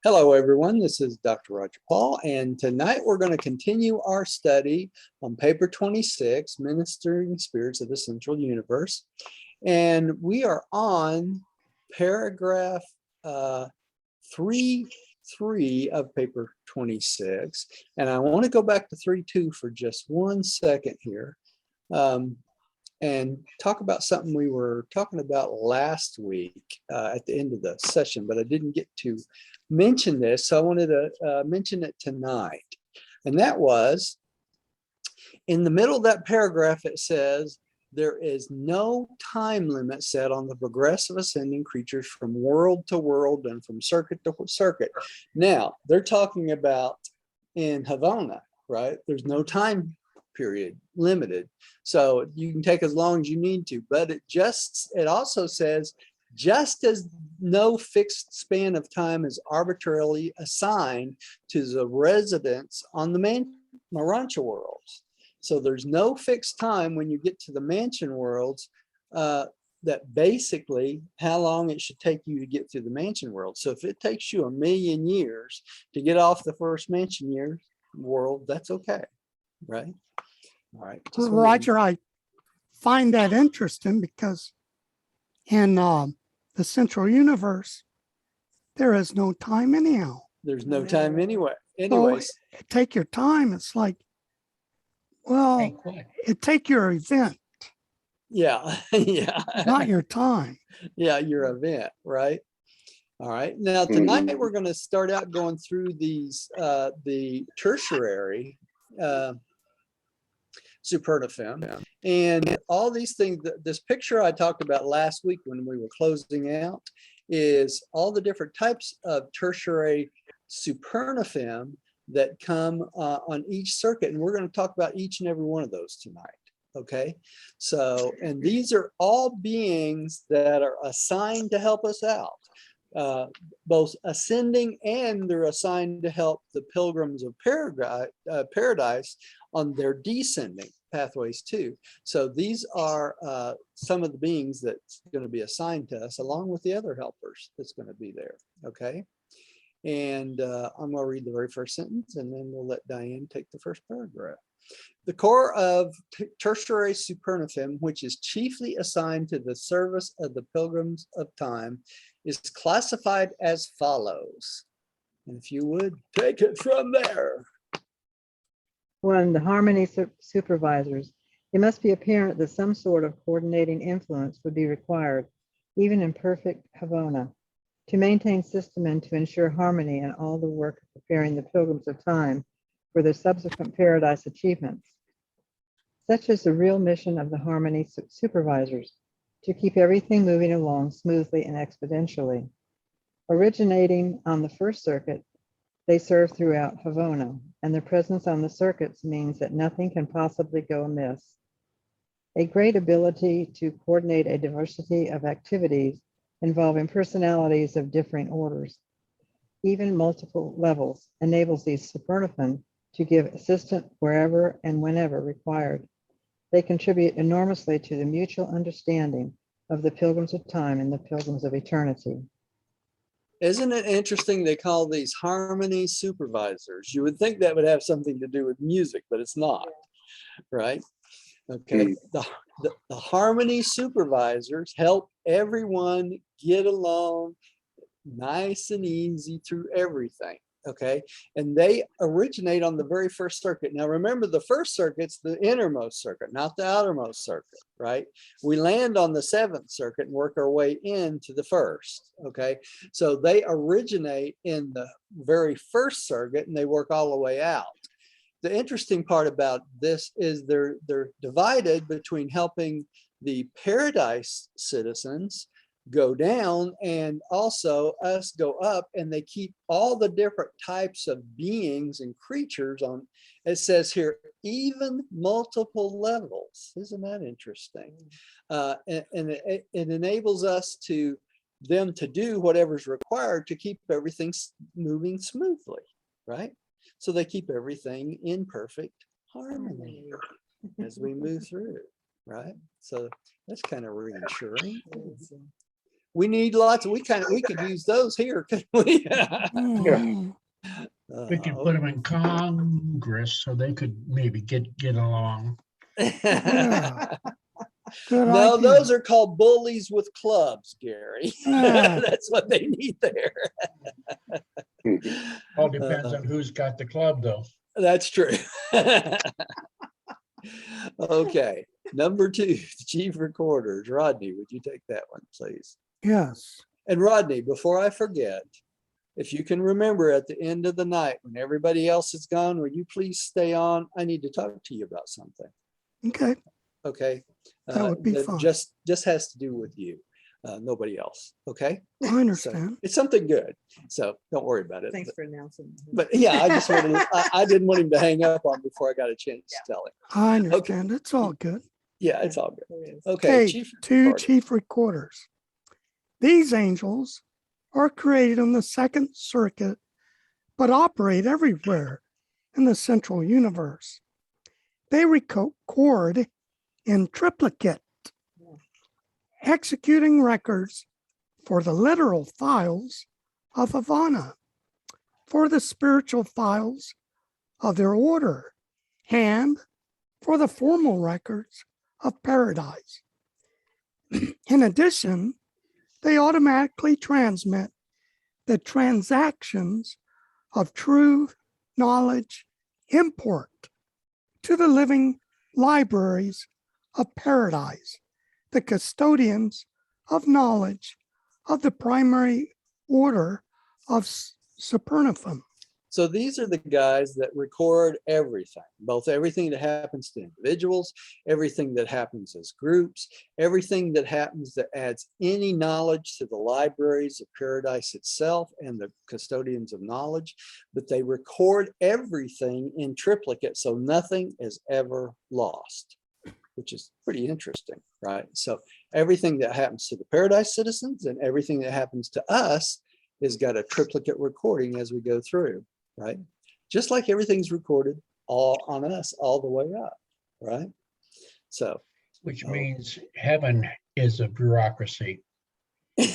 Hello, everyone. This is Dr. Roger Paul, and tonight we're going to continue our study on paper 26, Ministering Spirits of the Central Universe. And we are on paragraph 3.3 of paper 26. And I want to go back to 3.2 for just 1 second here and talk about something we were talking about last week at the end of the session, but I didn't get to mention this, so I wanted to mention it tonight. And that was, in the middle of that paragraph, it says, there is no time limit set on the progressive ascending creatures from world to world and from circuit to circuit. Now, they're talking about in Havona, right? There's no time period limited. So you can take as long as you need to, but it also says, just as no fixed span of time is arbitrarily assigned to the residents on the Urantia worlds. So there's no fixed time when you get to the mansion worlds that basically how long it should take you to get through the mansion world. So if it takes you 1,000,000 years to get off the first mansion world, that's okay, right? All right. Roger, I find that interesting because in the central universe, there is no time anyhow. There's no time anyway. Anyways, so take your time. It's like, well, it take your event. Yeah, yeah. Not your time. Yeah, your event, right? All right. Now tonight we're going to start out going through these the tertiary supernaphim, and all these things. This picture I talked about last week when we were closing out is all the different types of tertiary supernaphim that come on each circuit, and we're going to talk about each and every one of those tonight. Okay, so, and these are all beings that are assigned to help us out, both ascending, and they're assigned to help the pilgrims of paradise on their descending pathways too. So these are some of the beings that's going to be assigned to us, along with the other helpers that's going to be there. Okay, and I'm going to read the very first sentence, and then we'll let Diane take the first paragraph. The core of tertiary supernaphim, which is chiefly assigned to the service of the pilgrims of time, is classified as follows. And if you would, take it from there. 1. The harmony supervisors. It must be apparent that some sort of coordinating influence would be required, even in perfect Havona, to maintain system and to ensure harmony in all the work of preparing the pilgrims of time for their subsequent paradise achievements. Such is the real mission of the harmony supervisors, to keep everything moving along smoothly and exponentially. Originating on the first circuit, they serve throughout Havona, and their presence on the circuits means that nothing can possibly go amiss. A great ability to coordinate a diversity of activities involving personalities of differing orders, even multiple levels, enables these supernaphim to give assistance wherever and whenever required. They contribute enormously to the mutual understanding of the pilgrims of time and the pilgrims of eternity. Isn't it interesting they call these harmony supervisors? You would think that would have something to do with music, but it's not, right? Okay, the harmony supervisors help everyone get along nice and easy through everything. Okay, and they originate on the very first circuit. Now remember, the first circuit's the innermost circuit, not the outermost circuit, right? We land on the 7th circuit and work our way into the first. Okay, so they originate in the very first circuit and they work all the way out. The interesting part about this is they're divided between helping the paradise citizens go down and also us go up, and they keep all the different types of beings and creatures on, it says here, even multiple levels. Isn't that interesting? And it enables us them to do whatever's required to keep everything moving smoothly, right? So they keep everything in perfect harmony as we move through, right? So that's kind of reassuring. We need lots of, we could use those here, couldn't we? Mhm. We could put them in Congress so they could maybe get along. Yeah. Good No, idea. those are called bullies with clubs, Gary. Yeah. That's what they need there. All depends on who's got the club, though. That's true. Okay, number 2, the chief recorders. Rodney, would you take that one, please? Yes. And Rodney, before I forget, if you can remember at the end of the night when everybody else is gone, will you please stay on? I need to talk to you about something. Okay. Okay. That would be fine. Just has to do with you, nobody else. Okay. I So understand. it's something good. So don't worry about it. Thanks for announcing. But yeah, I just wanted, I didn't want him to hang up on before I got a chance to tell him. I understand. It's all good. Yeah, it's all good. Okay. Okay, Chief 2 recorder. chief recorders. These angels are created on the second circuit, but operate everywhere in the central universe. They record in triplicate, executing records for the literal files of Havona, for the spiritual files of their order, and for the formal records of paradise. In addition, they automatically transmit the transactions of true knowledge import to the living libraries of paradise, the custodians of knowledge of the primary order of Supernaphim. So these are the guys that record everything, both everything that happens to individuals, everything that happens as groups, everything that happens that adds any knowledge to the libraries of paradise itself and the custodians of knowledge, but they record everything in triplicate so nothing is ever lost, which is pretty interesting, right? So everything that happens to the paradise citizens and everything that happens to us has got a triplicate recording as we go through. Right? Just like everything's recorded all on us all the way up, right? So. Which means heaven is a bureaucracy. Yeah,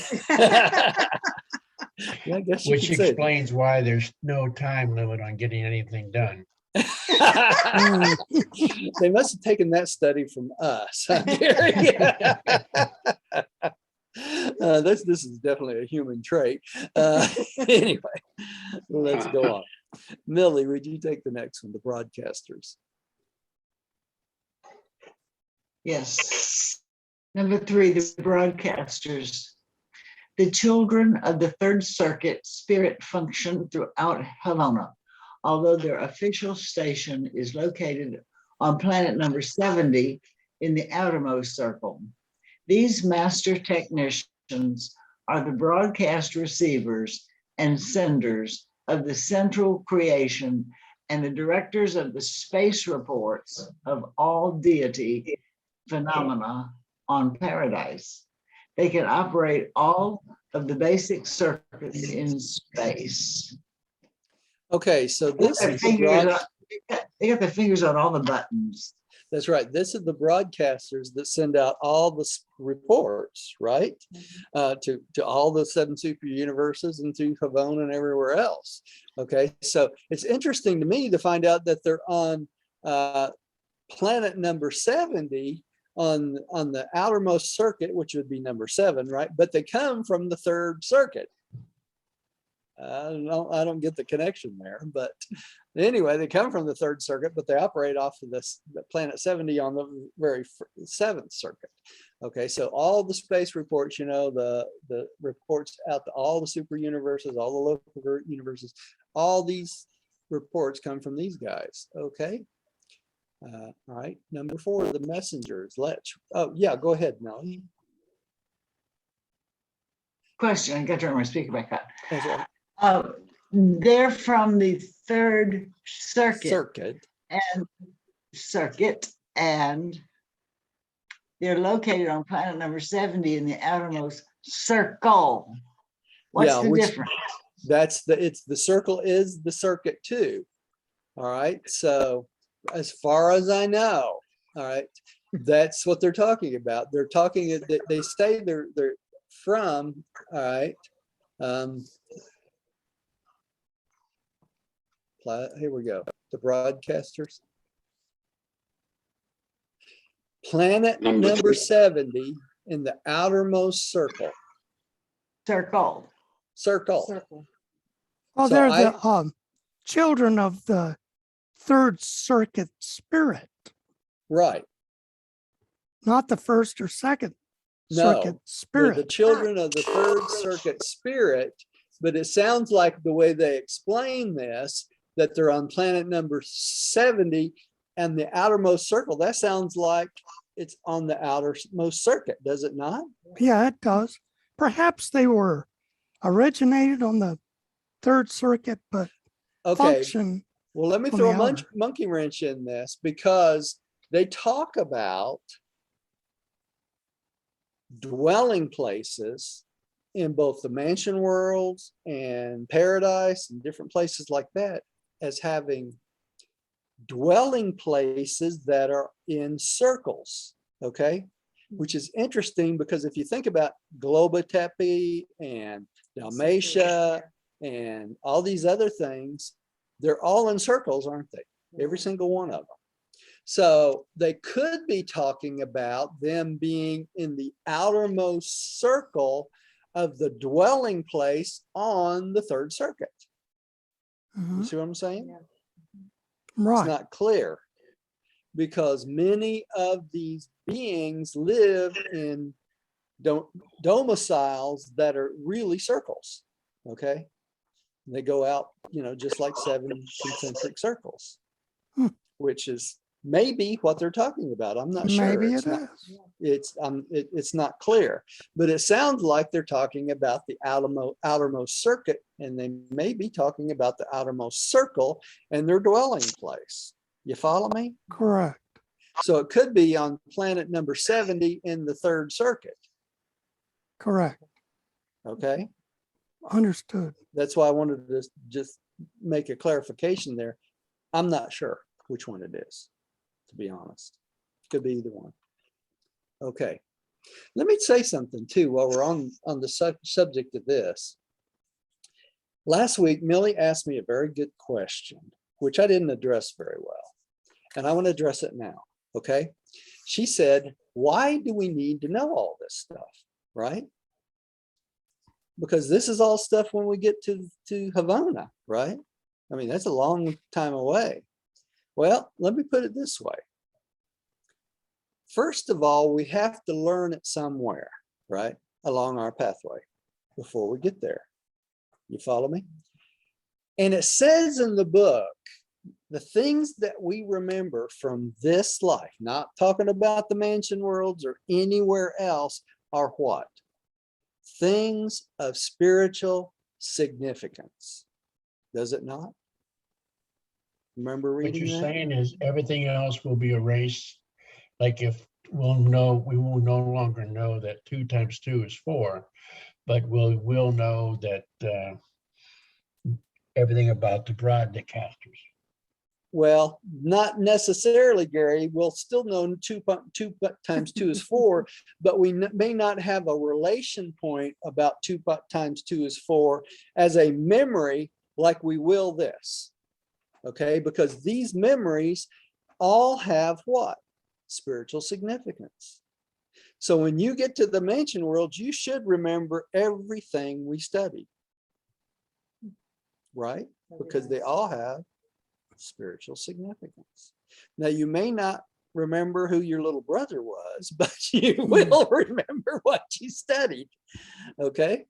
I guess you Which could say explains why there's no time limit on getting anything done. that. They must have taken that study from us. This is definitely a human trait. Anyway, let's go on. Millie, would you take the next one, the broadcasters? Yes. Number 3, the broadcasters. The children of the Third Circuit spirit function throughout Havona, although their official station is located on planet number 70 in the outermost circle. These master technicians are the broadcast receivers and senders of the central creation and the directors of the space reports of all deity phenomena on paradise. They can operate all of the basic circuits in space. Okay, so this is They got their fingers on all the buttons. That's right. This is the broadcasters that send out all the reports, right? To all the 7 super universes and to Havona and everywhere else. Okay, so it's interesting to me to find out that they're on planet number 70 on the outermost circuit, which would be number 7, right? But they come from the 3rd circuit. I don't get the connection there, but anyway, they come from the 3rd circuit, but they operate off of the planet 70 on the very 7th circuit. Okay, so all the space reports, you know, the reports out to all the super universes, all the local universes, all these reports come from these guys. Okay. All right, number 4, the messengers. Oh yeah, go ahead, Melanie. Question, I got to turn my speaker back on. That's right. They're from the 3rd circuit and they're located on planet number 70 in the outermost circle. What's the difference? It's the circle is the circuit too. All right, so as far as I know, all right, that's what they're talking about. They're talking, they say they're from, all right, here we go, the broadcasters. Planet number 70 in the outermost circle. Circle. Circle. Well, So they're the children of the third circuit spirit, Right. not the first or second No, circuit they're spirit. the children of the third circuit spirit, but it sounds like the way they explain this, that they're on planet number 70 and the outermost circle. That sounds like it's on the outermost circuit, does it not? Yeah, it does. Perhaps they were originated on the third circuit, but Okay, function. well, let me on throw the a outer. monkey wrench in this, because they talk about dwelling places in both the mansion worlds and paradise and different places like that as having dwelling places that are in circles, okay? Which is interesting, because if you think about Globotepe and Dalmatia and all these other things, they're all in circles, aren't they? Every single one of them. So they could be talking about them being in the outermost circle of the dwelling place on the third circuit. You Mhm. see what I'm saying? Yeah. It's Right. not clear, because many of these beings live in domiciles that are really circles, okay? They go out, just like 7 concentric circles, Hmm. which is maybe what they're talking about. I'm not sure. Maybe It's it not, is. it's not clear, but it sounds like they're talking about the outermost circuit, and they may be talking about the outermost circle and their dwelling place. You follow me? Correct. So it could be on planet number 70 in the third circuit. Correct. Okay. Understood. That's why I wanted to just make a clarification there. I'm not sure which one it is, to be honest. Could be either one. Okay. Let me say something too while we're on the subject of this. Last week, Millie asked me a very good question, which I didn't address very well. And I want to address it now. Okay. She said, why do we need to know all this stuff? Right? Because this is all stuff when we get to Havona, right? I mean, that's a long time away. Well, let me put it this way. First of all, we have to learn it somewhere, right? Along our pathway before we get there. You follow me? And it says in the book, the things that we remember from this life, not talking about the mansion worlds or anywhere else, are what? Things of spiritual significance. Does it not? Remember What reading you're that? saying is everything else will be erased. Like if we will no longer know that 2 times 2 is 4, but we'll know that everything about the broadcasters. Well, not necessarily, Gary. We'll still know 2 times 2 is 4, but we may not have a relation point about 2 times 2 is 4 as a memory like we will this. Okay, because these memories all have what? Spiritual significance. So when you get to the mansion world, you should remember everything we studied, right? Because they all have spiritual significance. Now, you may not remember who your little brother was, but you will remember what you studied. Okay,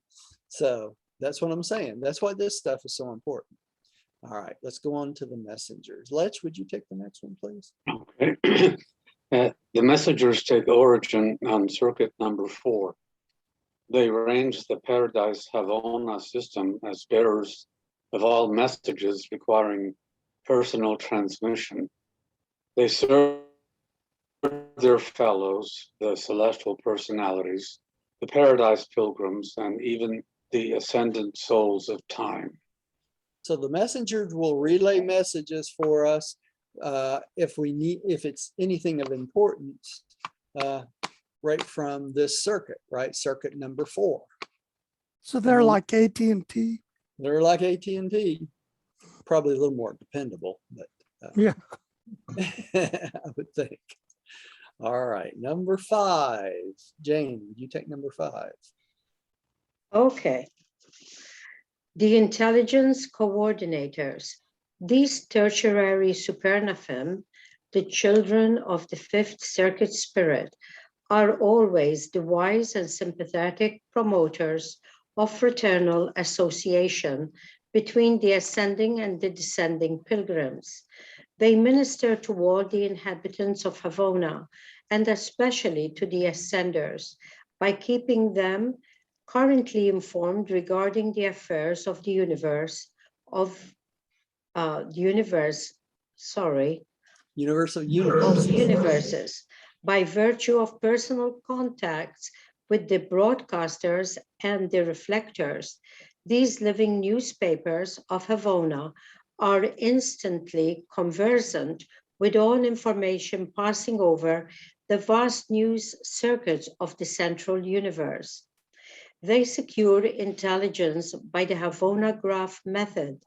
so that's what I'm saying. That's why this stuff is so important. All right, let's go on to the messengers. Lech, would you take the next one, please? Okay. The messengers take origin on circuit number 4. They arrange the Paradise Havona system as bearers of all messages requiring personal transmission. They serve their fellows, the celestial personalities, the paradise pilgrims, and even the ascendant souls of time. So the messengers will relay messages for us if it's anything of importance right from this circuit, right? Circuit number 4. So they're Mhm. like AT&T. They're like AT&T, probably a little more dependable, but Yeah. I would think. All right, number 5. Jane, would you take number 5? Okay. The intelligence coordinators. These tertiary supernaphim, the children of the fifth circuit spirit, are always the wise and sympathetic promoters of fraternal association between the ascending and the descending pilgrims. They minister to all the inhabitants of Havona, and especially to the ascenders, by keeping them currently informed regarding the affairs of the universe, Universal of universe. universes, by virtue of personal contacts with the broadcasters and the reflectors. These living newspapers of Havona are instantly conversant with all information passing over the vast news circuits of the central universe. They secure intelligence by the Havona graph method,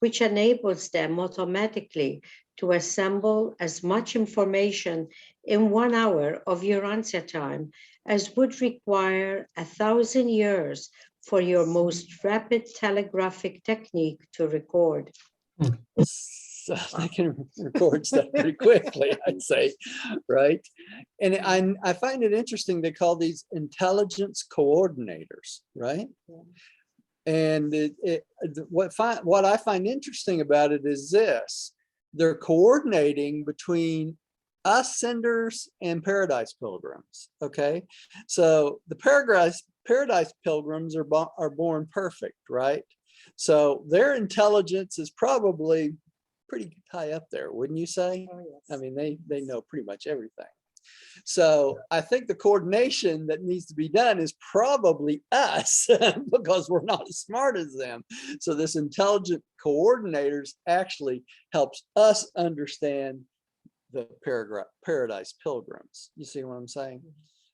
which enables them automatically to assemble as much information in 1 hour of Urantia time as would require 1,000 years for your most rapid telegraphic technique to record. So they can record stuff pretty quickly, I'd say, right? And I find it interesting they call these intelligence coordinators, right? And what I find interesting about it is this: they're coordinating between us senders and paradise pilgrims. Okay, so the paradise pilgrims are born perfect, right? So their intelligence is probably pretty high up there, wouldn't you say? Oh, yes. I mean, they know pretty much everything. So I think the coordination that needs to be done is probably us because we're not as smart as them. So this intelligent coordinators actually helps us understand the paradise pilgrims. You see what I'm saying?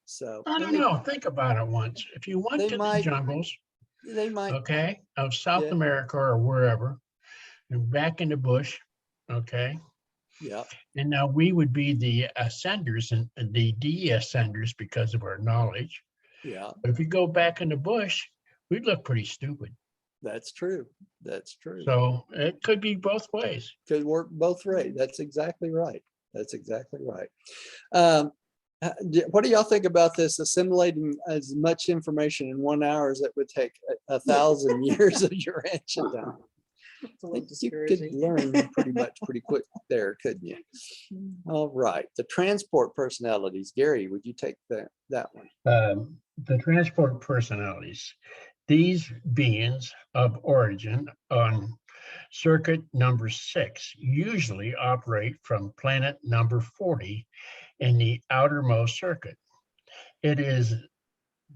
So I don't know. Think about it once. If you went They to the might- jungles, they might, okay, of South Yeah. America or wherever, and back in the bush, okay, yeah, and now we would be the ascenders and the de-ascenders because of our knowledge. yeah, But if you go back in the bush, we'd look pretty stupid. that's true. That's true. So it could be both ways. Could work both ways. That's exactly right. That's exactly right. What do y'all think about this assimilating as much information in 1 hour as it would take 1,000 years of your ancient time? It's a I little think you could discouraging. learn pretty quick there, couldn't you? All right, the transport personalities. Gary, would you take that one? The transport personalities, these beings of origin on circuit number 6 usually operate from planet number 40 in the outermost circuit. It is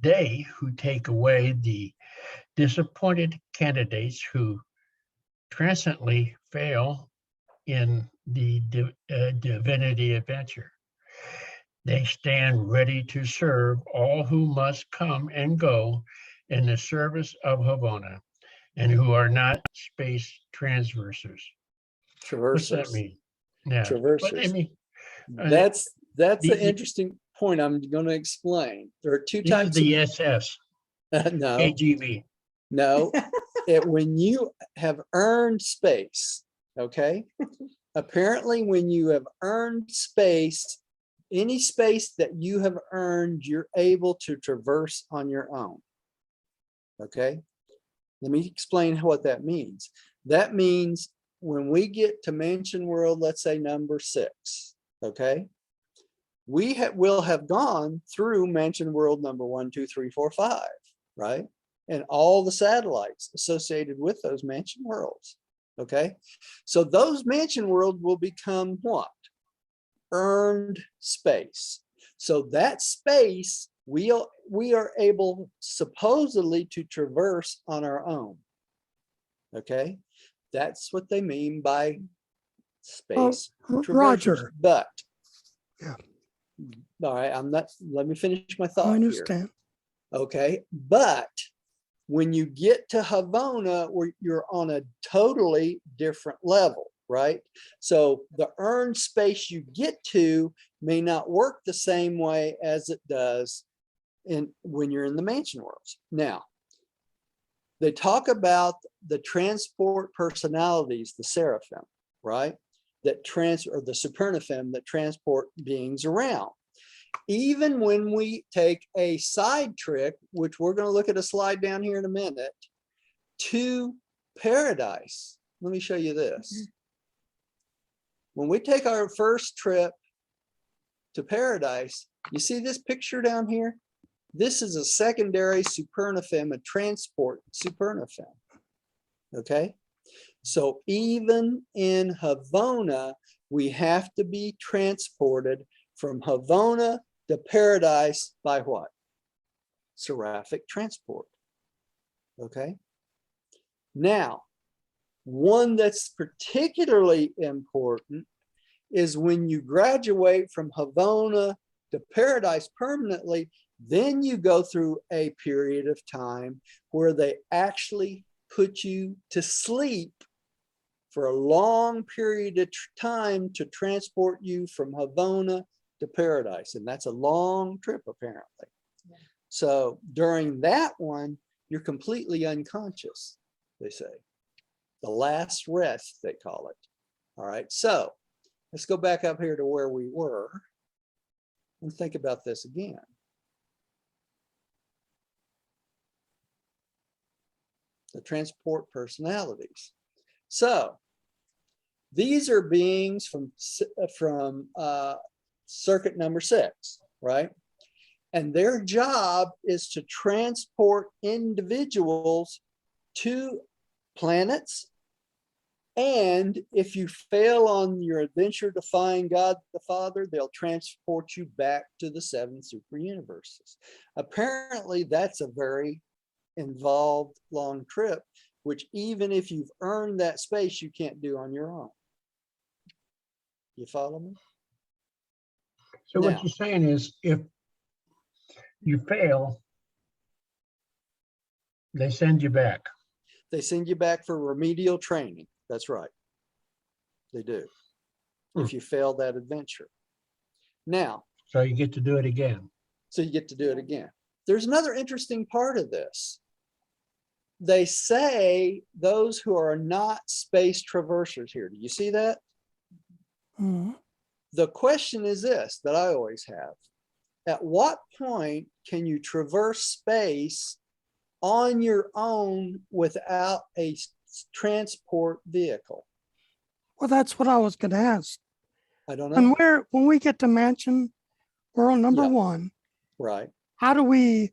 they who take away the disappointed candidates who transiently fail in the divinity adventure. They stand ready to serve all who must come and go in the service of Havona and who are not space transversers. What's that Traversers. mean? Yeah, Traversers. what I mean, That's an these- interesting point I'm going to explain. There are two these are types the SS, of no, KGB. no. When you have earned space, okay? Apparently, when you have earned space, any space that you have earned, you're able to traverse on your own. Okay? Let me explain what that means. That means when we get to Mansion World, let's say number 6, okay? We will have gone through Mansion World number 1, 2, 3, 4, 5, right? And all the satellites associated with those Mansion Worlds, okay? So those Mansion Worlds will become what? Earned space. So that space we are able supposedly to traverse on our own. Okay, that's what they mean by space traversers. Roger, But Yeah. All right, let me finish my I thought here. understand. Okay, but when you get to Havona, where you're on a totally different level, right? So the earned space you get to may not work the same way as it does when you're in the mansion worlds. Now, they talk about the transport personalities, the seraphim, right? Or the supernaphim that transport beings around. Even when we take a side trick, which we're going to look at a slide down here in a minute, to paradise. Let me show you this. When we take our first trip to paradise, you see this picture down here? This is a secondary supernaphim, a transport supernaphim. Okay? So even in Havona, we have to be transported from Havona to paradise by what? Seraphic transport. Okay? Now, one that's particularly important is when you graduate from Havona to paradise permanently, then you go through a period of time where they actually put you to sleep for a long period of time to transport you from Havona to paradise. And that's a long trip, apparently. Yeah. So during that one, you're completely unconscious, they say. The last rest, they call it. All right, so let's go back up here to where we were and think about this again. The transport personalities. So these are beings from circuit number 6, right? And their job is to transport individuals to planets. And if you fail on your adventure to find God the Father, they'll transport you back to the 7 superuniverses. Apparently, that's a very involved long trip, which even if you've earned that space, you can't do on your own. You follow me? So what you're saying is if you fail, they send you back. They send you back for remedial training. That's right. They do. If you fail that adventure. Now. So you get to do it again. So you get to do it again. There's another interesting part of this. They say those who are not space traversers here. Do you see that? Mm-hmm. The question is this that I always have. At what point can you traverse space on your own without a transport vehicle? Well, that's what I was going to ask. I don't know. And when we get to mansion world number 1, right? How do we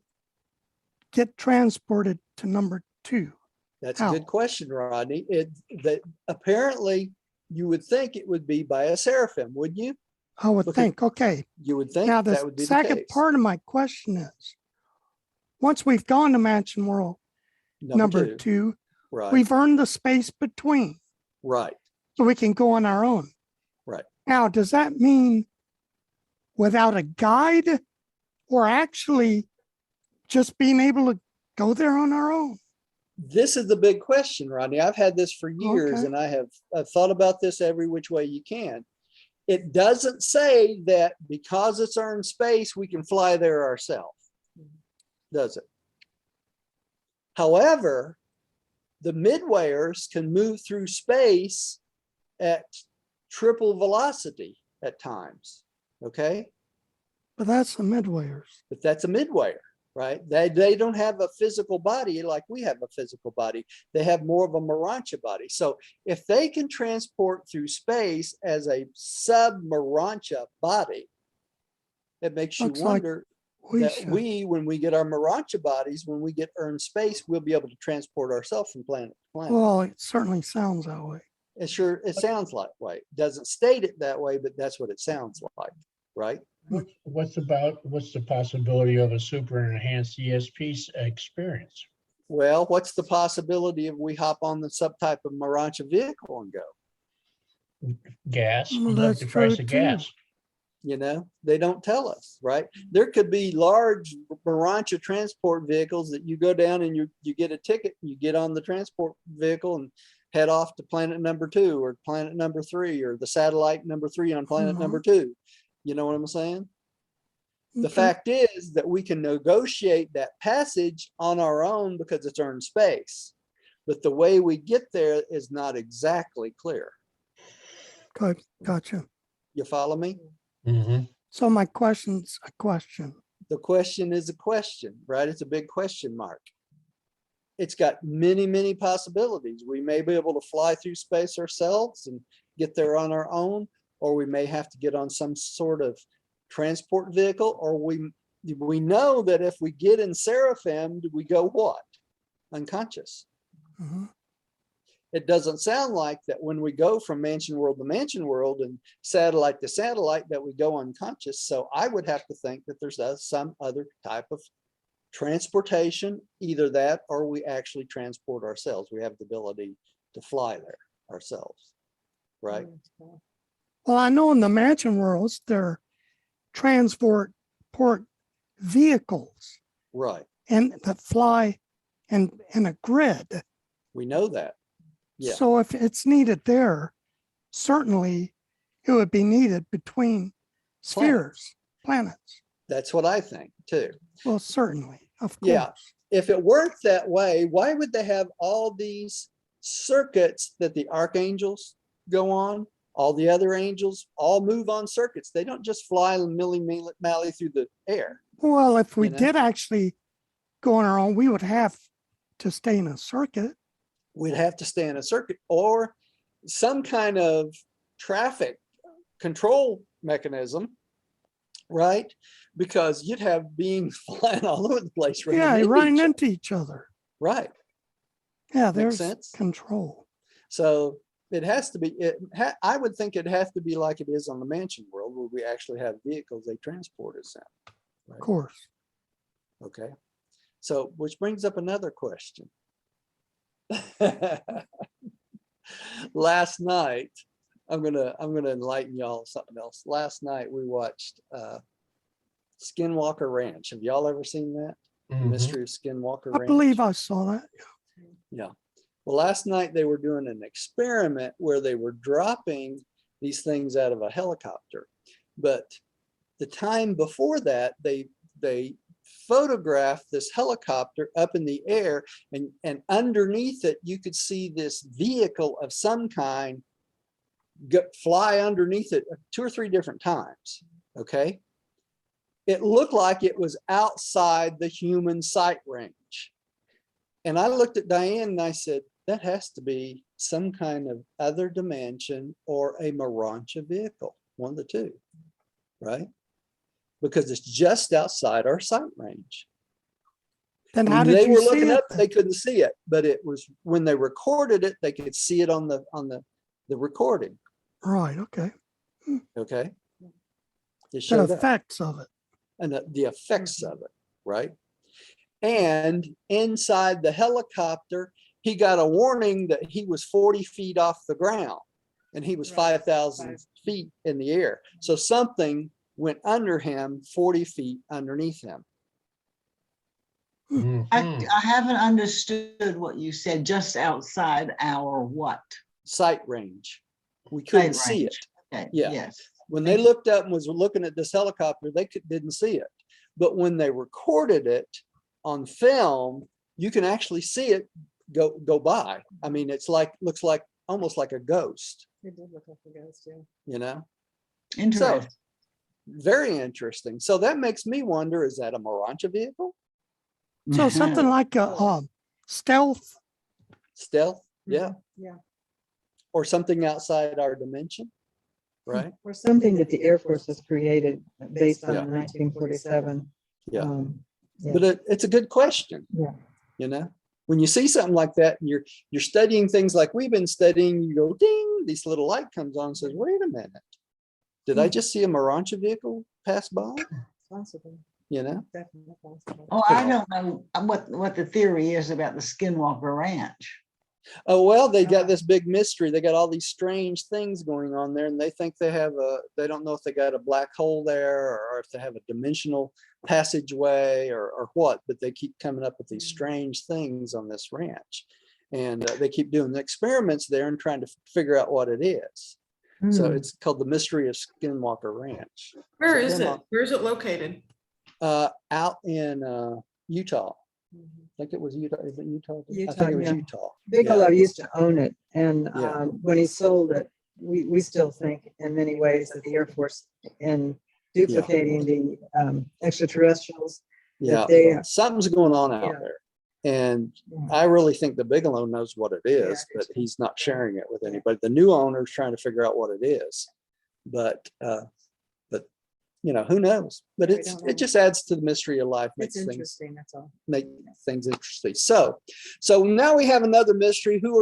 get transported to number 2? That's a good question, Rodney. Apparently you would think it would be by a seraphim, wouldn't you? I would think. Okay. You would think now that would be the second case. part of my question is, once we've gone to mansion world number two, right, we've earned the space between. Right. So we can go on our own. Right. Now, does that mean without a guide or actually just being able to go there on our own? This is the big question, Rodney. I've had this for years, and I've thought about this every which way you can. It doesn't say that because it's earned space, we can fly there ourselves, does it? However, the midwayers can move through space at triple velocity at times, okay? But that's the midwayers. But that's a midwayer, right? They don't have a physical body like we have a physical body. They have more of a Urantia body. So if they can transport through space as a sub-Urantia body, it makes you wonder that when we get our Urantia bodies, when we get earned space, we'll be able to transport ourselves from planet to planet. Well, it certainly sounds that way. It sounds like way. Doesn't state it that way, but that's what it sounds like, right? What's the possibility of a super enhanced ESP experience? Well, what's the possibility if we hop on the subtype of Urantia vehicle and go? Gas. Well, that's the price true of gas. You know, they don't tell us, right? There could be large Urantia transport vehicles that you go down and you get a ticket, you get on the transport vehicle and head off to planet number 2 or planet number 3 or the satellite number 3 on planet number 2. You know what I'm saying? The fact is that we can negotiate that passage on our own because it's earned space. But the way we get there is not exactly clear. Good. Gotcha. You follow me? Mm-hmm. So my question's a question. The question is a question, right? It's a big question mark. It's got many, many possibilities. We may be able to fly through space ourselves and get there on our own, or we may have to get on some sort of transport vehicle, or we know that if we get in seraphim, we go what? Unconscious. Mhm. It doesn't sound like that when we go from mansion world to mansion world and satellite to satellite that we go unconscious. So I would have to think that there's some other type of transportation, either that or we actually transport ourselves. We have the ability to fly there ourselves, right? Well, I know in the mansion worlds, they're transport vehicles Right. and that fly in a grid. We know that. Yeah. So if it's needed there, certainly it would be needed between spheres, planets. That's what I think too. Well, certainly, of course. Yeah. If it worked that way, why would they have all these circuits that the archangels go on? All the other angels all move on circuits. They don't just fly milly-mally through the air. Well, if we You know? did actually go on our own, we would have to stay in a circuit. We'd have to stay in a circuit or some kind of traffic control mechanism, right? Because you'd have beings flying all over the place. Yeah, running into each other. Right. Yeah, Makes there's sense. control. So it has to be, I would think it'd have to be like it is on the mansion world where we actually have vehicles they transport us in. Of Right? course. Okay. So, which brings up another question. Last night, I'm gonna enlighten y'all of something else. Last night we watched Skinwalker Ranch. Have y'all ever seen that? The Mhm. Mystery of Skinwalker I Ranch. believe I saw that. Yeah. Well, last night they were doing an experiment where they were dropping these things out of a helicopter. But the time before that, they photographed this helicopter up in the air, and underneath it, you could see this vehicle of some kind fly underneath it 2 or 3 different times. Okay. It looked like it was outside the human sight range. And I looked at Diane and I said, that has to be some kind of other dimension or a Urantia vehicle, one of the two, right? Because it's just outside our sight range. Then how When did they you were see looking it? up, they couldn't see it, but it was when they recorded it, they could see it on the recording. Right. Okay. Okay. It The showed up. effects of it. And the effects of it, right? And inside the helicopter, he got a warning that he was 40 feet off the ground and he was 5,000 feet in the air. So something went under him 40 feet underneath him. Mhm. I haven't understood what you said, just outside our what? Sight range. We couldn't Sight see range. it. Okay, Yeah. yes. When they looked up and was looking at this helicopter, they didn't see it. But when they recorded it on film, you can actually see it go by. I mean, it's like, looks like almost like a ghost. It did look like a ghost, yeah. You know? So Interesting. very interesting. So that makes me wonder, is that a Urantia vehicle? So something like a stealth. Stealth? Yeah. Yeah. Or something outside our dimension, right? Or Something that the Air Force has created based on Yeah. 1947. Yeah. Yeah. But it's a good question. Yeah. You know, when you see something like that and you're studying things like we've been studying, you go ding, this little light comes on and says, wait a minute, did I just see a Urantia vehicle pass by? Possible, You know? definitely possible. Oh, I don't know what the theory is about the Skinwalker Ranch. Oh, well, they got this big mystery. They got all these strange things going on there, and they think they have they don't know if they got a black hole there or if they have a dimensional passageway or what, but they keep coming up with these strange things on this ranch. And they keep doing the experiments there and trying to figure out what it is. So it's called the Mystery of Skinwalker Ranch. Where is it? Where is it located? Out in Utah. I think it was Utah. Is it Utah? I think it was yeah. Utah. Bigelow Yeah. used to own it, and Yeah. when he sold it, we still think in many ways that the Air Force, in duplicating the extraterrestrials, Yeah, that they something's going on out Yeah. there. And Yeah. I really think the Bigelow knows what it Yeah, I is, do but too. he's not sharing it with anybody. The new owner's trying to figure out what it is. But you know, who knows? But Yeah, we don't know. it just adds to the mystery of life, It's makes things interesting, that's all. make things interesting. So now we have another mystery. Who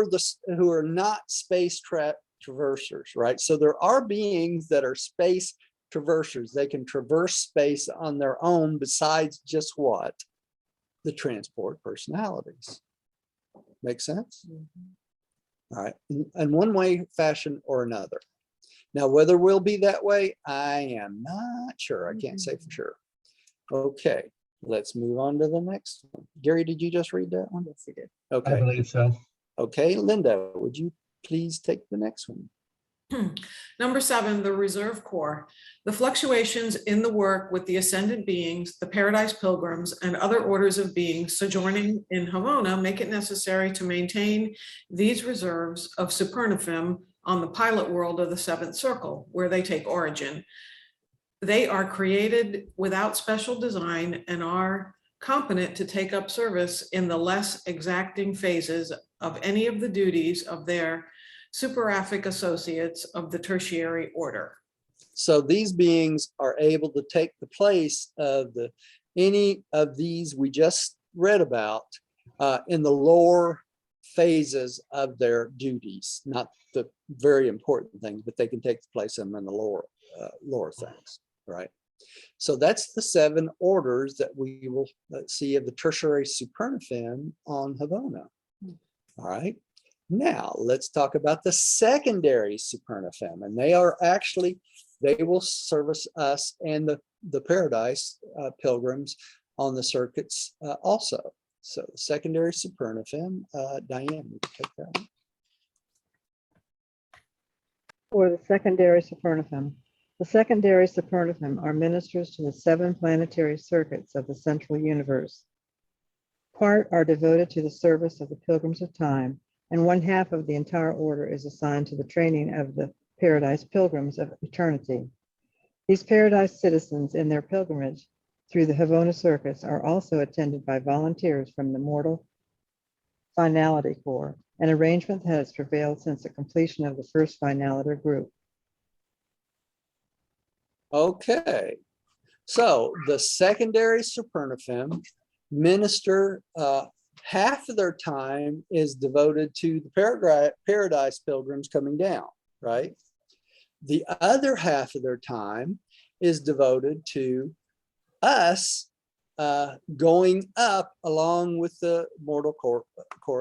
are not space traversers, right? So there are beings that are space traversers. They can traverse space on their own besides just what? The transport personalities. Make sense? All right. In one way, fashion, or another. Now, whether we'll be that way, I am not sure. I can't say for sure. Okay, let's move on to the next one. Gary, did you just read that one? Yes, he did. I Okay. believe so. Okay, Linda, would you please take the next one? Number 7, the Reserve Corps. The fluctuations in the work with the ascended beings, the Paradise Pilgrims, and other orders of beings sojourning in Havona make it necessary to maintain these reserves of supernaphim on the pilot world of the 7th circle, where they take origin. They are created without special design and are competent to take up service in the less exacting phases of any of the duties of their superaphic associates of the tertiary order. So these beings are able to take the place of any of these we just read about in the lower phases of their duties, not the very important things, but they can take the place of them in the lower things, right? So that's the 7 orders that we will see of the tertiary supernaphim on Havona. All right. Now let's talk about the secondary supernaphim, and they will service us and the Paradise pilgrims on the circuits also. So the secondary supernaphim, Diane, would you take that one? For the secondary supernaphim. The secondary supernaphim are ministers to the 7 planetary circuits of the central universe. Part are devoted to the service of the pilgrims of time, and 1/2 of the entire order is assigned to the training of the Paradise pilgrims of eternity. These Paradise citizens in their pilgrimage through the Havona circuits are also attended by volunteers from the mortal finality corps, an arrangement that has prevailed since the completion of the first finality group. Okay, so the secondary supernaphim minister, half of their time is devoted to the Paradise pilgrims coming down, right? The other half of their time is devoted to us going up along with the mortal core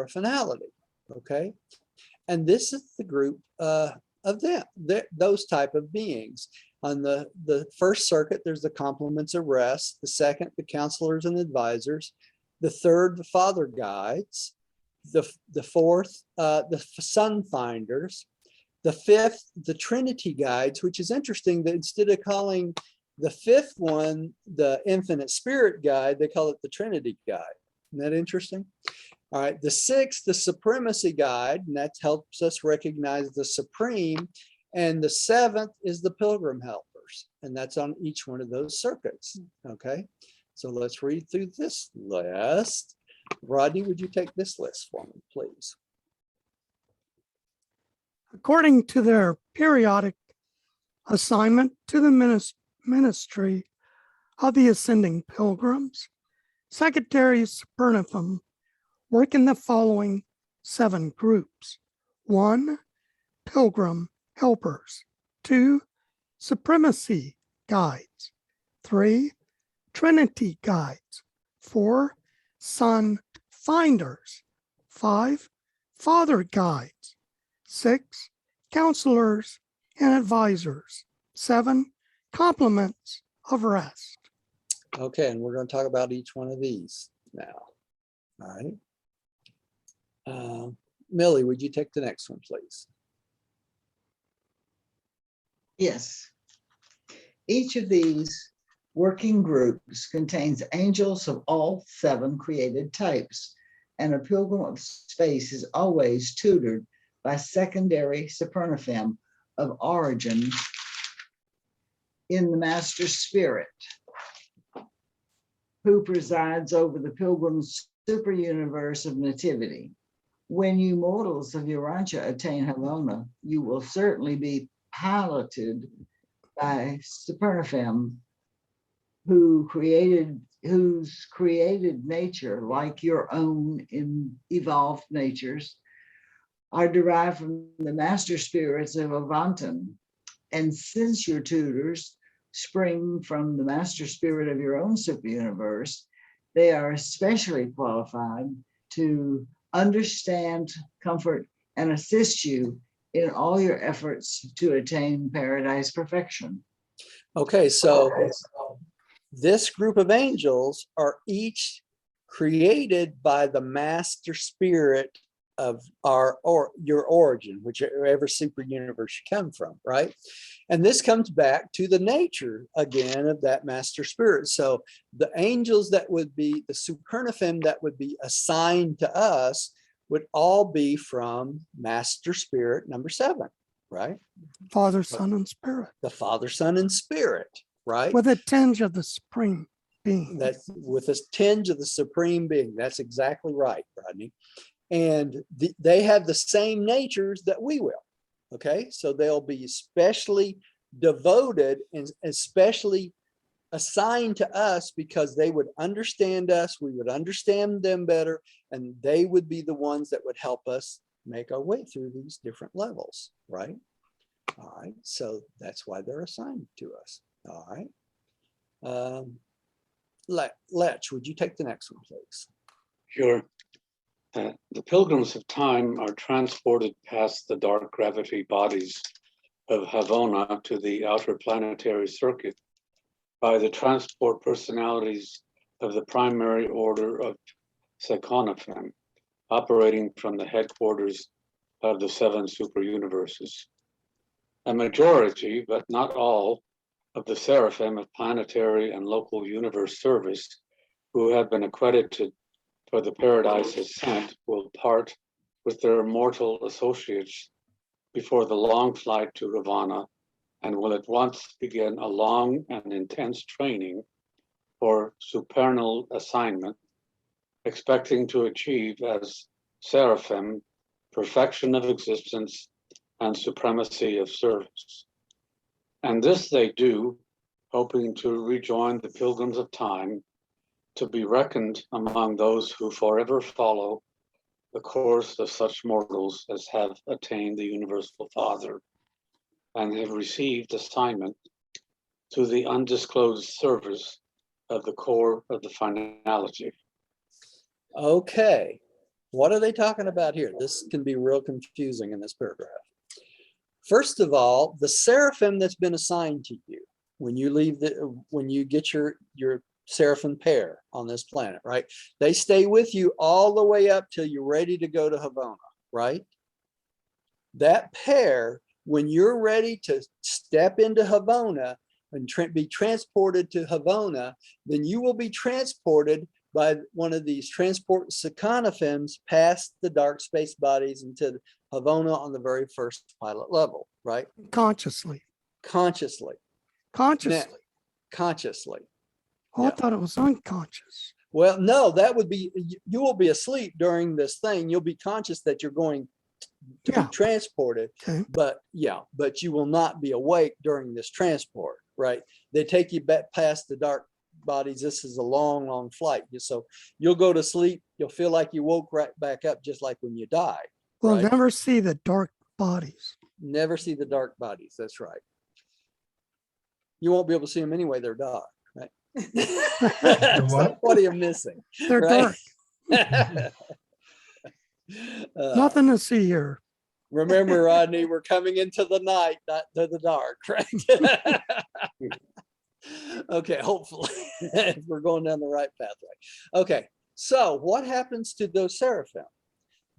of finality, okay? And this is the group of them, those type of beings. On the first circuit, there's the complements of rest. The second, the counselors and advisors. The third, the father guides. The fourth, the sun finders. The fifth, the Trinity guides, which is interesting that instead of calling the 5th one the infinite spirit guide, they call it the Trinity guide. Isn't that interesting? All right, the 6th, the supremacy guide, and that helps us recognize the supreme. And the 7th is the pilgrim helpers, and that's on each one of those circuits. Okay, so let's read through this list. Rodney, would you take this list for me, please? According to their periodic assignment to the ministry of the ascending pilgrims, Secretary Supernaphim work in the following 7 groups. 1, pilgrim helpers. 2, supremacy guides. 3, Trinity guides. 4, sun finders. 5, father guides. 6, counselors and advisors. 7, complements of rest. Okay, and we're going to talk about each one of these now. All right. Millie, would you take the next one, please? Yes. Each of these working groups contains angels of all 7 created types, and a pilgrim of space is always tutored by secondary supernaphim of origin in the master spirit, who presides over the pilgrim's superuniverse of nativity. When you mortals of Urantia attain Havona, you will certainly be piloted by supernaphim whose created nature, like your own in evolved natures, are derived from the master spirits of Avantan. And since your tutors spring from the master spirit of your own superuniverse, they are especially qualified to understand, comfort, and assist you in all your efforts to attain paradise perfection. Okay, so this group of angels are each created by the master spirit of your origin, whichever super universe you come from, right? And this comes back to the nature again of that master spirit. So the angels that would be the supernaphim that would be assigned to us would all be from master spirit number 7, right? Father, Son, and Spirit. The Father, Son, and Spirit, right? With a tinge of the supreme being. That's with a tinge of the supreme being. That's exactly right, Rodney. And they have the same natures that we will. Okay, so they'll be especially devoted and especially assigned to us because they would understand us, we would understand them better, and they would be the ones that would help us make our way through these different levels, right? All right, so that's why they're assigned to us. All right. Lech, would you take the next one, please? Sure. The pilgrims of time are transported past the dark gravity bodies of Havona to the outer planetary circuit by the transport personalities of the primary order of Supernaphim, operating from the headquarters of the 7 superuniverses. A majority, but not all, of the seraphim of planetary and local universe service who have been accredited for the Paradise Ascent will part with their mortal associates before the long flight to Havona and will at once begin a long and intense training for supernal assignment, expecting to achieve as seraphim perfection of existence and supremacy of service. And this they do, hoping to rejoin the pilgrims of time, to be reckoned among those who forever follow the course of such mortals as have attained the universal Father and have received assignment to the undisclosed service of the core of the finality. Okay, what are they talking about here? This can be real confusing in this paragraph. First of all, the seraphim that's been assigned to you when you leave when you get your seraphim pair on this planet, right? They stay with you all the way up till you're ready to go to Havona, right? That pair, when you're ready to step into Havona and be transported to Havona, then you will be transported by one of these transport Supernaphim past the dark space bodies into Havona on the very first pilot level, right? Consciously. Consciously. Consciously. Now, consciously. Oh, Yeah. I thought it was unconscious. Well, no, that would be, you will be asleep during this thing. You'll be conscious that you're going to be transported, Okay. but you will not be awake during this transport, right? They take you back past the dark bodies. This is a long, long flight. So you'll go to sleep. You'll feel like you woke right back up, just like when you die. We'll right? never see the dark bodies. Never see the dark bodies. That's right. You won't be able to see them anyway. They're dark, right? So what are you missing? They're dark. Nothing to see here. Remember, Rodney, we're coming into the night, not to the dark, right? Okay, hopefully we're going down the right pathway. Okay, so what happens to those seraphim?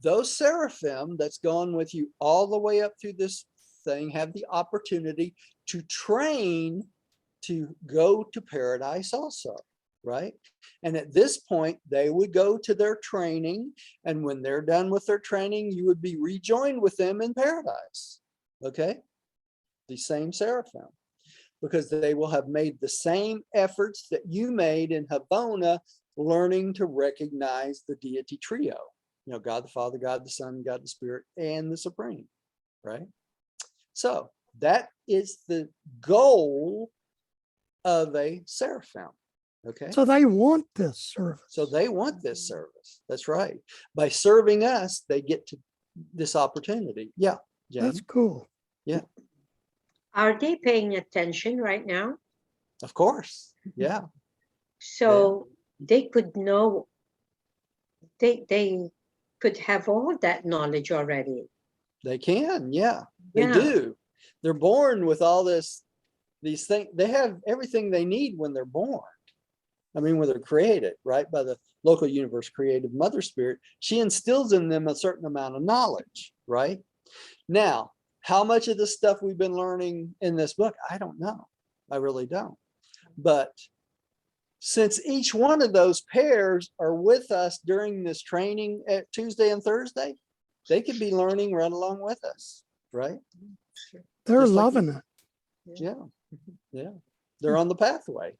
Those seraphim that's gone with you all the way up through this thing have the opportunity to train to go to paradise also, right? And at this point, they would go to their training. And when they're done with their training, you would be rejoined with them in paradise, okay? The same seraphim, because they will have made the same efforts that you made in Havona, learning to recognize the deity trio. You know, God the Father, God the Son, God the Spirit, and the Supreme, right? So that is the goal of a seraphim, okay? So they want this service. So they want this service. That's right. By serving us, they get to this opportunity. Yeah, Jane. That's cool. Yeah, Are they paying attention right now? of course. Yeah, So they could know, they could have all that knowledge already. they can. Yeah, they Yeah. do. They're born with all these things. They have everything they need when they're born. I mean, when they're created, right, by the local universe creative mother spirit, she instills in them a certain amount of knowledge, right? Now, how much of the stuff we've been learning in this book, I don't know. I really don't. But since each one of those pairs are with us during this training at Tuesday and Thursday, they could be learning right along with us, right? They're Just like loving it. Yeah, yeah. They're on the pathway,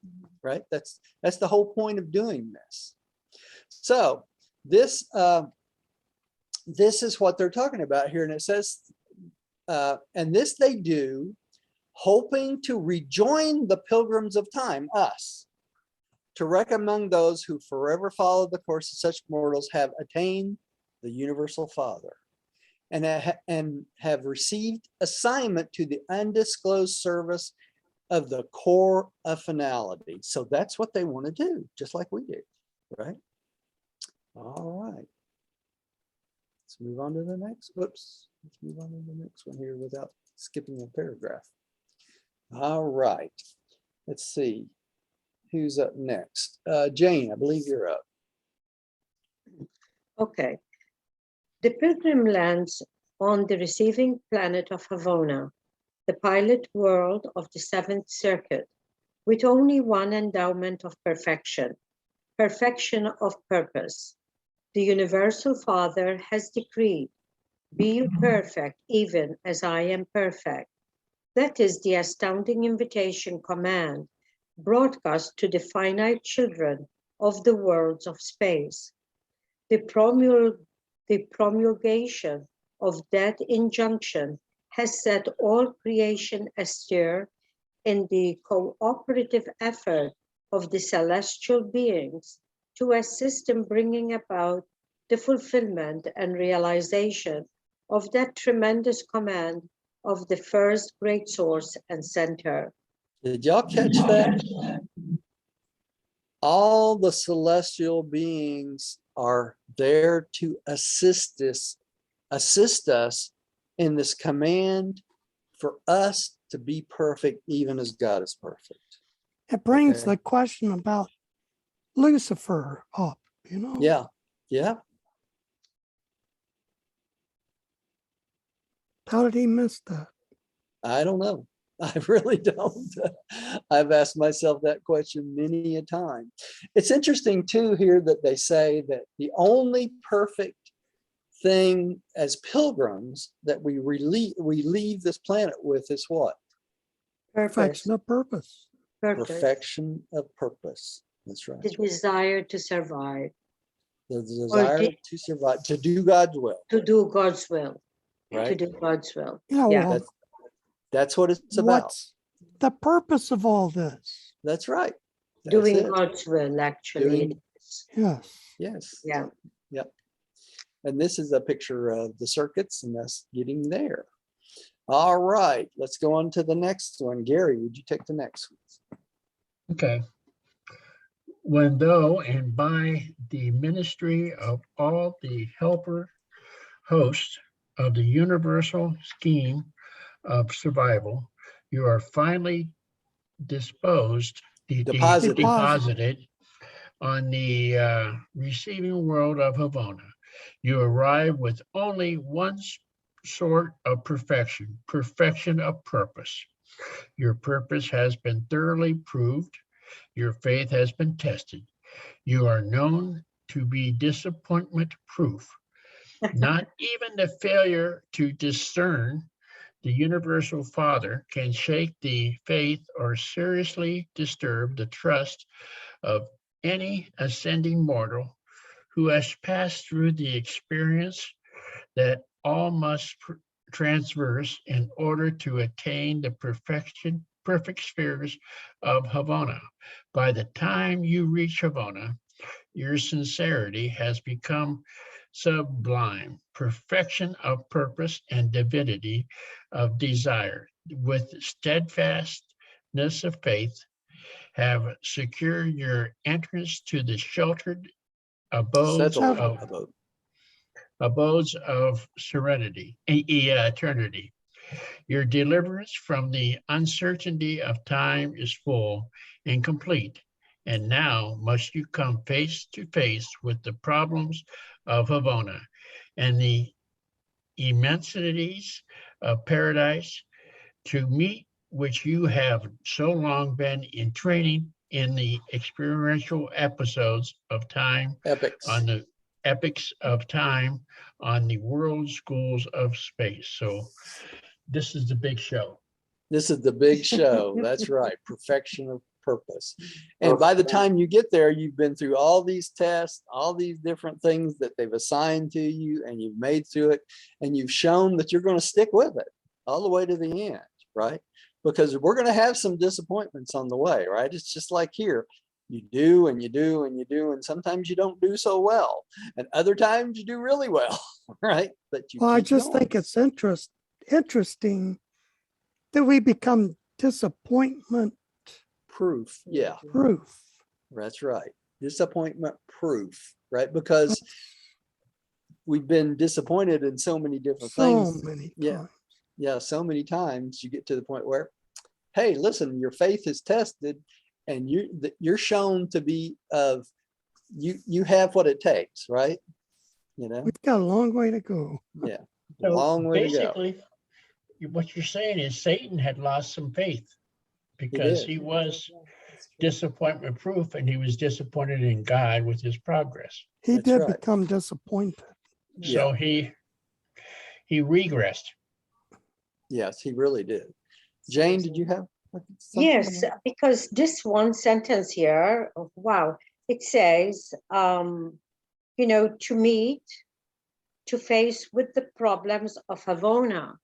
right? That's the whole point of doing this. So this is what they're talking about here. And it says, and this they do, hoping to rejoin the pilgrims of time, us, to reck among those who forever follow the course of such mortals have attained the universal Father, and have received assignment to the undisclosed service of the core of finality. So that's what they want to do, just like we do, right? All right. Let's move on to the next. Whoops. Let's move on to the next one here without skipping a paragraph. All right. Let's see. Who's up next? Jane, I believe you're up. Okay. The pilgrim lands on the receiving planet of Havona, the pilot world of the seventh circuit, with only one endowment of perfection, perfection of purpose. The universal Father has decreed, be you perfect even as I am perfect. That is the astounding invitation command broadcast to the finite children of the worlds of space. The promulgation of that injunction has set all creation astir in the cooperative effort of the celestial beings to assist in bringing about the fulfillment and realization of that tremendous command of the first great source and center. Did y'all catch that? All the celestial beings are there to assist us in this command for us to be perfect, even as God is perfect. It brings Okay. the question about Lucifer up, you know? Yeah, yeah. How did he miss that? I don't know. I really don't. I've asked myself that question many a time. It's interesting too here that they say that the only perfect thing as pilgrims that we leave this planet with is what? Perfection of purpose. Perfection of purpose. That's right. The desire to survive. The desire to survive, to do God's will. To do God's will. Right. To do God's will. Yeah, Yeah. well, That's what it's about. what's the purpose of all this? That's right. That's Doing it. God's will, actually. Doing- Yes. Yes. Yeah. Yep. And this is a picture of the circuits and us getting there. All right, let's go on to the next one. Gary, would you take the next one? Okay. When though and by the ministry of all the helper host of the universal scheme of survival, you are finally Deposited. deposited on the receiving world of Havona. You arrive with only one sort of perfection of purpose. Your purpose has been thoroughly proved. Your faith has been tested. You are known to be disappointment proof. Not even the failure to discern the universal Father can shake the faith or seriously disturb the trust of any ascending mortal who has passed through the experience that all must transverse in order to attain the perfect spheres of Havona. By the time you reach Havona, your sincerity has become sublime, perfection of purpose and divinity of desire, with steadfastness of faith, have secured your entrance to the sheltered abodes of serenity, eternity. Your deliverance from the uncertainty of time is full and complete. And now must you come face to face with the problems of Havona and the immensities of paradise, to meet which you have so long been in training in the experiential episodes of time, on the epics of time on the world schools of space. So this is the big show. This is the big show. That's right. Perfection of purpose. And by the time you get there, you've been through all these tests, all these different things that they've assigned to you, and you've made through it, and you've shown that you're going to stick with it all the way to the end, right? Because we're going to have some disappointments on the way, right? It's just like here. You do and you do and you do, and sometimes you don't do so well, and other times you do really well, right? But you I just think it's interesting that we become disappointment proof. Yeah, proof. that's right. Disappointment proof, right? Because we've been disappointed in so many different things. So many times. Yeah, so many times you get to the point where, hey, listen, your faith is tested, and you're shown to be of you have what it takes, right? You know, we've got a long way to go. Yeah, so long way to go. Basically, what you're saying is Satan had lost some faith because he was disappointment proof, and he was disappointed in God with his progress. He did become disappointed. So he regressed. Yes, he really did. Jane, did you have? Yes, because this one sentence here, wow, it says, to meet, to face with the problems of Havona.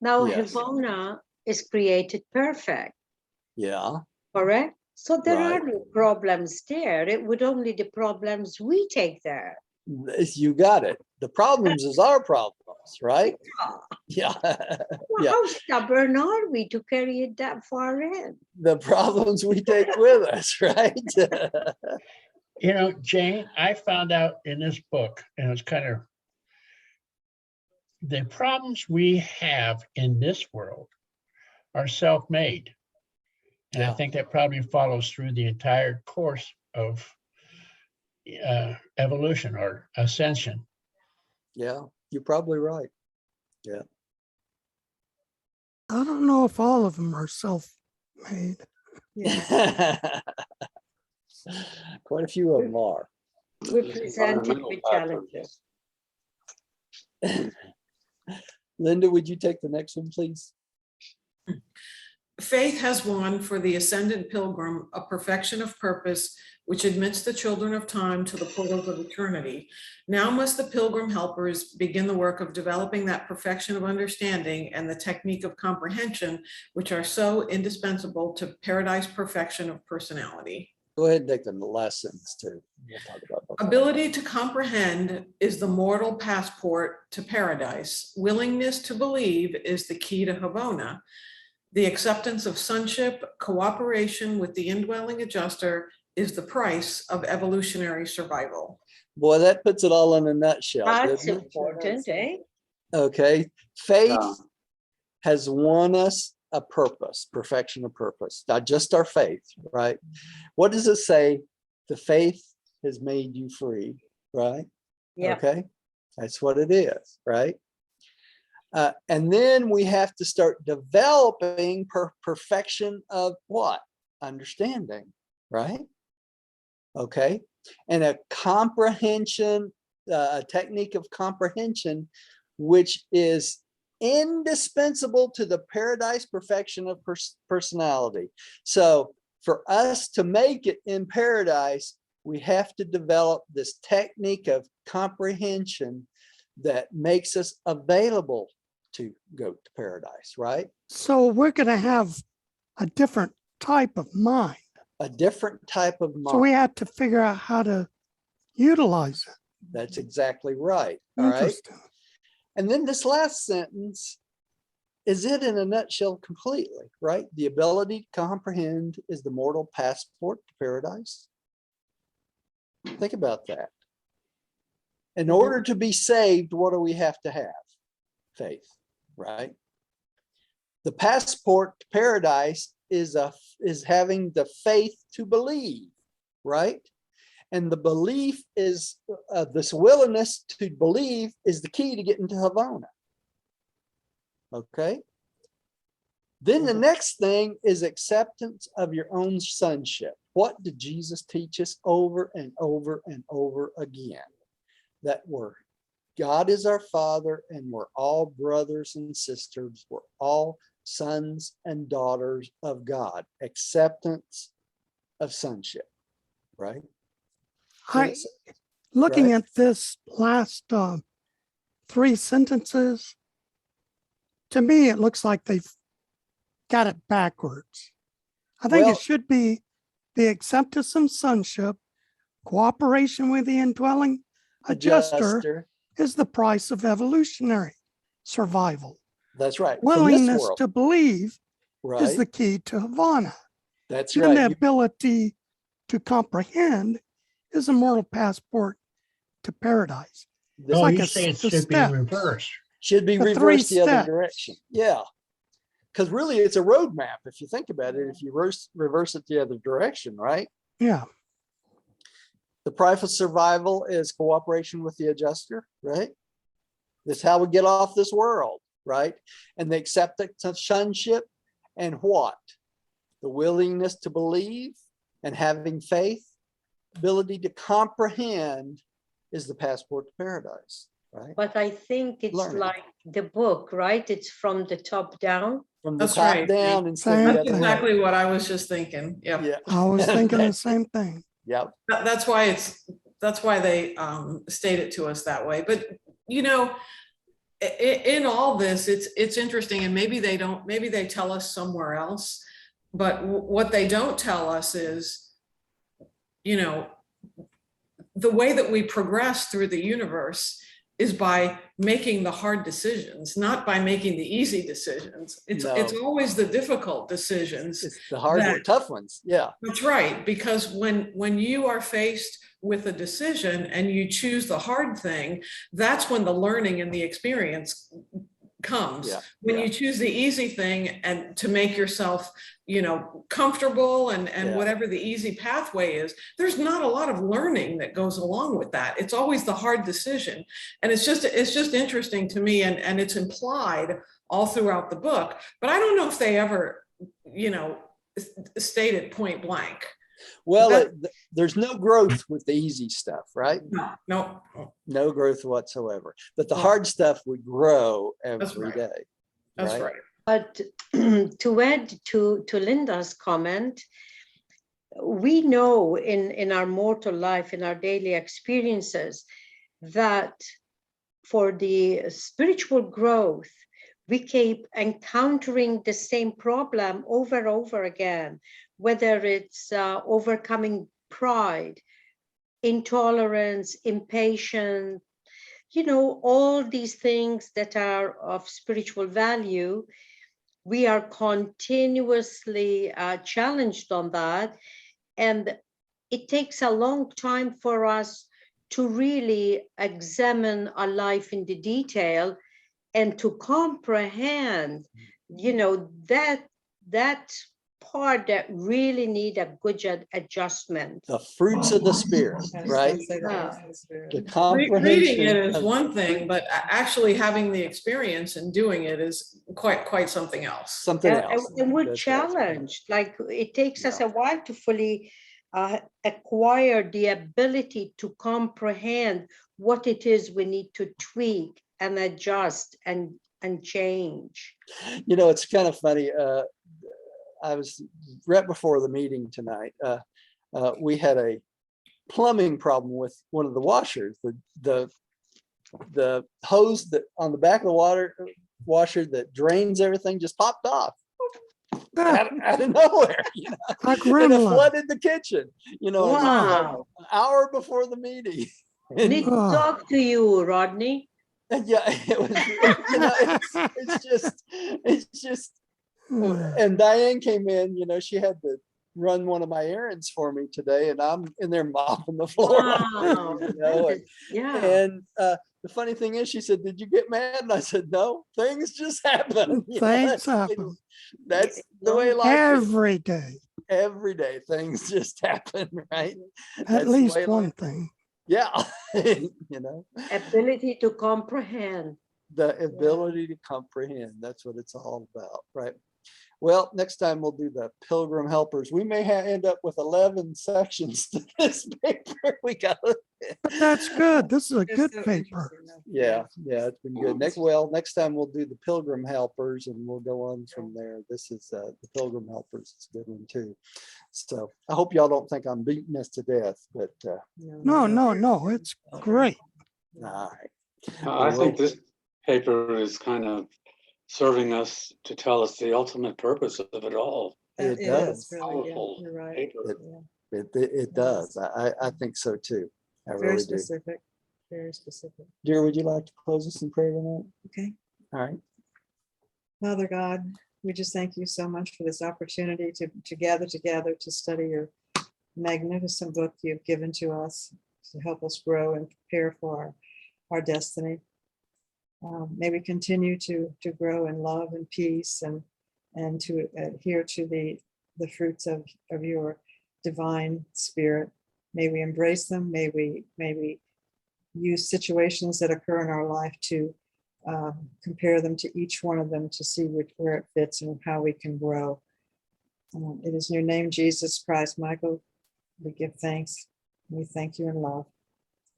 Now, Havona is created perfect. Yeah. Correct? So there are no problems there. It would only the problems we take there. You got it. The problems is our problems, right? Yeah. Well, how stubborn are we to carry it that far in? The problems we take with us, right? Jane, I found out in this book, and it's kind of the problems we have in this world are self-made. And I think that probably follows through the entire course of evolution or ascension. Yeah, you're probably right. Yeah. I don't know if all of them are self-made. Quite a few of them are. We're presented with challenges. Linda, would you take the next one, please? Faith has won for the ascended pilgrim a perfection of purpose which admits the children of time to the portals of eternity. Now must the pilgrim helpers begin the work of developing that perfection of understanding and the technique of comprehension, which are so indispensable to paradise perfection of personality. Go ahead and take the last sentence too. We'll talk about that. Ability to comprehend is the mortal passport to paradise. Willingness to believe is the key to Havona. The acceptance of sonship, cooperation with the indwelling adjuster is the price of evolutionary survival. Boy, that puts it all in a nutshell, That's doesn't it? important, eh? Okay. Faith Yeah. has won us a purpose, perfection of purpose, not just our faith, right? What does it say? The faith has made you free, right? Yeah. Okay. That's what it is, right? And then we have to start developing perfection of what? Understanding, right? Okay. And a comprehension, a technique of comprehension, which is indispensable to the paradise perfection of personality. So for us to make it in paradise, we have to develop this technique of comprehension that makes us available to go to paradise, right? So we're going to have a different type of mind. A different type of mind. So we have to figure out how to utilize it. That's exactly right. All right. Interesting. And then this last sentence is it in a nutshell completely, right? The ability to comprehend is the mortal passport to paradise. Think about that. In order to be saved, what do we have to have? Faith, right? The passport to paradise is having the faith to believe, right? And the belief is this willingness to believe is the key to getting to Havona. Okay. Then the next thing is acceptance of your own sonship. What did Jesus teach us over and over and over again? That God is our Father and we're all brothers and sisters. We're all sons and daughters of God. Acceptance of sonship, right? Looking right? at this last 3 sentences, to me, it looks like they've got it backwards. I think Well, it should be the acceptance of sonship, cooperation with the indwelling adjuster is the price of evolutionary survival. That's right. Willingness to believe right. is the key to Havona. That's and right. The ability to comprehend is a mortal passport to paradise. Oh, you say it should be reversed. Should be reversed the other direction. Yeah. Because really it's a roadmap if you think about it, if you reverse it the other direction, right? Yeah. The price of survival is cooperation with the adjuster, right? That's how we get off this world, right? And the acceptance of sonship and what? The willingness to believe and having faith, ability to comprehend is the passport to paradise, right? But I think it's Learning. like the book, right? It's from the top down. From the That's top right. down instead of Same the other thing. way. Exactly what I was just thinking. Yep. Yeah. I was thinking the same thing. Yep. That's why they state it to us that way. But you know, in all this, it's interesting, and maybe they tell us somewhere else, but what they don't tell us is, you know, the way that we progress through the universe is by making the hard decisions, not by making the easy decisions. It's always the difficult decisions. It's the hard, tough ones. Yeah. That's right. Because when you are faced with a decision and you choose the hard thing, that's when the learning and the experience comes. Yeah. When you choose the easy thing and to make yourself, you know, comfortable and whatever the easy pathway is, there's not a lot of learning that goes along with that. It's always the hard decision. And it's just interesting to me, and it's implied all throughout the book, but I don't know if they ever, you know, state it point blank. Well, there's no growth with the easy stuff, right? No growth whatsoever. But the hard stuff we grow every day. That's right. But to add to Linda's comment, we know in our mortal life, in our daily experiences, that for the spiritual growth, we keep encountering the same problem over and over again, whether it's overcoming pride, intolerance, impatience, you know, all these things that are of spiritual value. We are continuously challenged on that. And it takes a long time for us to really examine our life in the detail and to comprehend, that part that really need a good adjustment. The fruits of the spirit, right? The comprehension. Reading it is of- one thing, but actually having the experience and doing it is quite something else. Something And, else. and we're That's right. challenged. Like it takes us Yeah. a while to fully acquire the ability to comprehend what it is we need to tweak and adjust and change. It's kind of funny. I was right before the meeting tonight. We had a plumbing problem with one of the washers. The hose that on the back of the water washer that drains everything just popped off out of nowhere. Like And it gremlin. flooded the kitchen. Wow. An hour before the meeting. Need to Oh. talk to you, Rodney. Yeah, it was. It's just. And Diane came in, she had to run one of my errands for me today, and I'm in there mopping the floor. Wow. Yeah. And the funny thing is, she said, "Did you get mad?" And I said, "No, things just happen." Things happen. That's the way life is. Every day. Every day, things just happen, right? At That's the least way one life is. thing. Yeah, Ability to comprehend. the ability to comprehend. That's what it's all about, right? Well, next time we'll do the pilgrim helpers. We may end up with 11 sections to this paper. We got. But that's good. This is a It's good so paper. interesting, though. Yeah, it's been good. Next time we'll do the pilgrim helpers, and we'll go on from there. This is the pilgrim helpers. It's a good one too. So I hope y'all don't think I'm beating this to death, but No. It's great. all right. I think this paper is kind of serving us to tell us the ultimate purpose of it all. That It is does. really, yeah, Powerful you're right. paper. Yeah. It does. I think so too. I Very really do. specific, very specific. Dear, would you like to close us in prayer tonight? Okay. All right. Father God, we just thank you so much for this opportunity to gather together to study your magnificent book you've given to us to help us grow and prepare for our destiny. May we continue to grow in love and peace and to adhere to the fruits of your divine spirit. May we embrace them. May we use situations that occur in our life to compare them to each one of them to see where it fits and how we can grow. It is in your name, Jesus Christ, Michael, we give thanks. We thank you in love.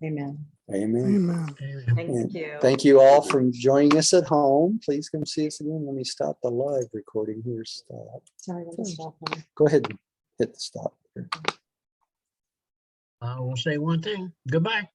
Amen. Amen. Amen. Thank you. Thank you all for joining us at home. Please come see us again. Let me stop the live recording here. Stop. Tell me when to stop. Honey. Go ahead and hit the stop. I will say one thing. Goodbye.